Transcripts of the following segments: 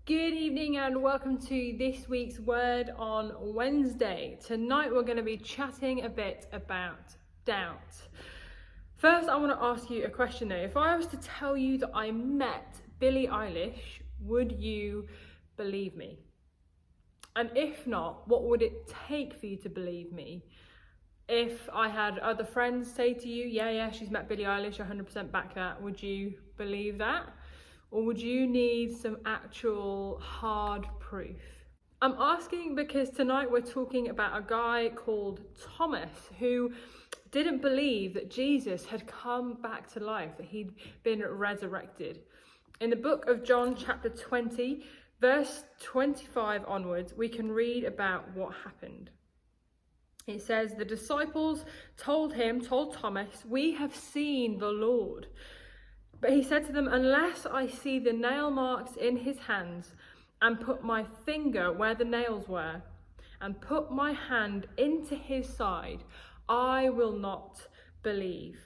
Good evening and welcome to this week's Word on Wednesday. Tonight we're going to be chatting a bit about doubt. First, I want to ask you a question though. If I was to tell you that I met Billie Eilish, would you believe me? And if not, what would it take for you to believe me? If I had other friends say to you, yeah, she's met Billie Eilish, 100% back that, would you believe that? Or would you need some actual hard proof? I'm asking because tonight we're talking about a guy called Thomas who didn't believe that Jesus had come back to life, that he'd been resurrected. In the book of John chapter 20, verse 25 onwards, we can read about what happened. It says, the disciples told Thomas, "We have seen the Lord." But he said to them, "Unless I see the nail marks in his hands and put my finger where the nails were and put my hand into his side, I will not believe."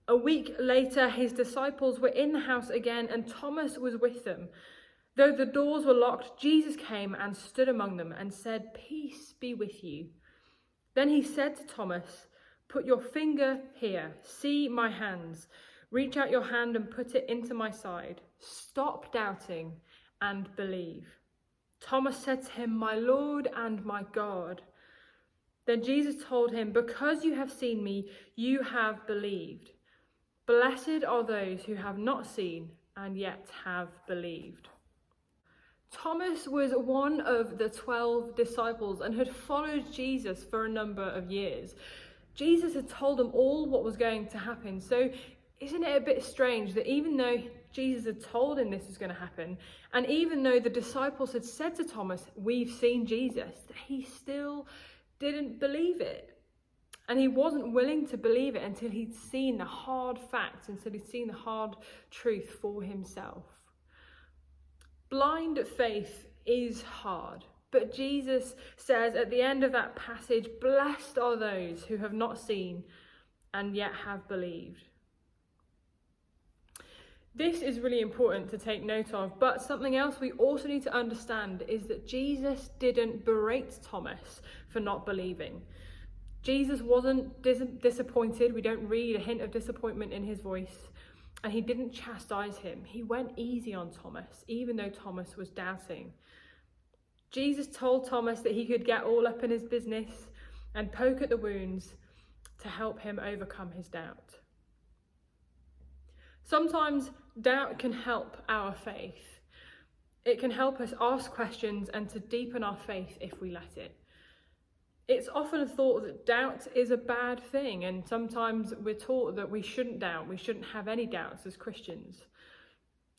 A week later, his disciples were in the house again and Thomas was with them. Though the doors were locked, Jesus came and stood among them and said, "Peace be with you." Then he said to Thomas, "Put your finger here, see my hands. Reach out your hand and put it into my side. Stop doubting and believe." Thomas said to him, "My Lord and my God." Then Jesus told him, "Because you have seen me, you have believed. Blessed are those who have not seen and yet have believed." Thomas was one of the 12 disciples and had followed Jesus for a number of years. Jesus had told them all what was going to happen. So isn't it a bit strange that even though Jesus had told him this was going to happen, and even though the disciples had said to Thomas, "We've seen Jesus," that he still didn't believe it. And he wasn't willing to believe it until he'd seen the hard facts, until he'd seen the hard truth for himself. Blind faith is hard, but Jesus says at the end of that passage, "Blessed are those who have not seen and yet have believed." This is really important to take note of, but something else we also need to understand is that Jesus didn't berate Thomas for not believing. Jesus wasn't disappointed. We don't read a hint of disappointment in his voice, and he didn't chastise him. He went easy on Thomas, even though Thomas was doubting. Jesus told Thomas that he could get all up in his business and poke at the wounds to help him overcome his doubt. Sometimes doubt can help our faith. It can help us ask questions and to deepen our faith if we let it. It's often thought that doubt is a bad thing, and sometimes we're taught that we shouldn't doubt, we shouldn't have any doubts as Christians.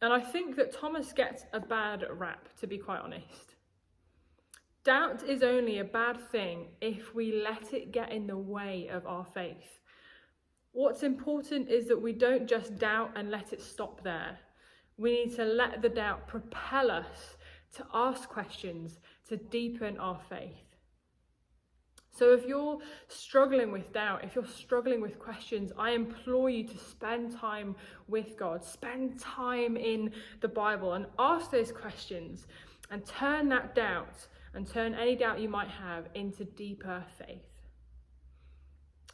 And I think that Thomas gets a bad rap, to be quite honest. Doubt is only a bad thing if we let it get in the way of our faith. What's important is that we don't just doubt and let it stop there. We need to let the doubt propel us to ask questions, to deepen our faith. So if you're struggling with doubt, if you're struggling with questions, I implore you to spend time with God, spend time in the Bible and ask those questions and turn that doubt and turn any doubt you might have into deeper faith.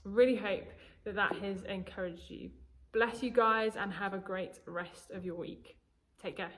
Really hope that has encouraged you. Bless you guys and have a great rest of your week. Take care.